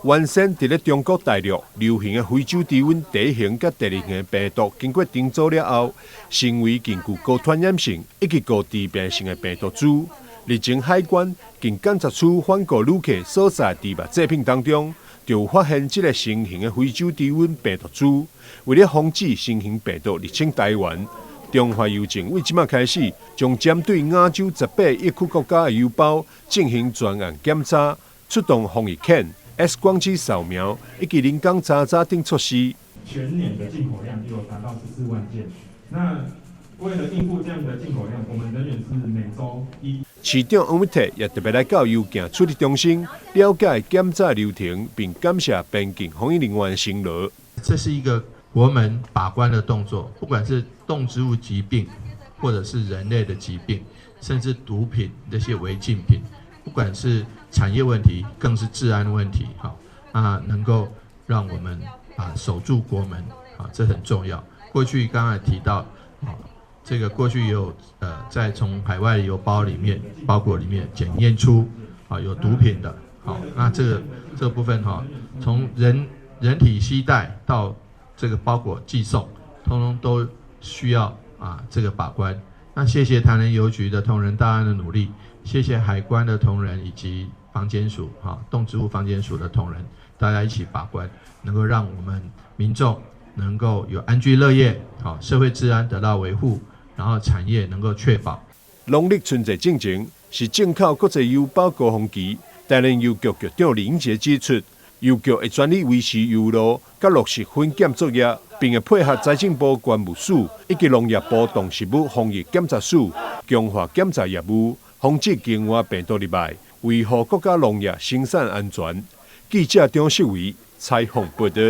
原先伫中国大陆流行的非洲猪瘟第一型甲第二型病毒，经过定做了后，成为更具高传染性以及高致病性的病毒株。日前海关经检查处反国旅客所在猪肉制品当中，就发现这个新型的非洲猪瘟病毒株。为了防止新型病毒入侵台湾，中华邮政为即马开始，将针对亚洲18疫区国家的邮包进行专案检查，出动防疫犬、X 光机扫描以及人工查查等措施。全年的进口量就有达到14万件。那为了应付这样的进口量，我们人员是每周1。市长王美忒也特别来到邮件处理中心，了解检查流程，并感谢边境防疫人员的辛劳。这是一个国门把关的动作，不管是动植物疾病，或者是人类的疾病，甚至毒品这些违禁品，不管是产业问题，更是治安问题，能够让我们守住国门，这很重要。过去刚才提到，这个过去有在从海外邮包里面包裹里面检验出有毒品的，那这个部分从人体携带到这个包裹寄送，通通都需要这个把关。那谢谢台南邮局的同仁大家的努力，谢谢海关的同仁以及防检署动植物防检署的同仁，大家一起把关，能够让我们民众能够有安居乐业，社会治安得到维护，然后产业能够确保。农历春节进前是正考国际邮包高峰期，台南邮局局长林杰指出，邮局会全力维持邮路甲落实分检作业，并会配合财政部关务署以及农业部动植物防疫检查署，强化检查业务，防止境外病毒入来，维护国家农业生产安全。记者张世伟采访报道。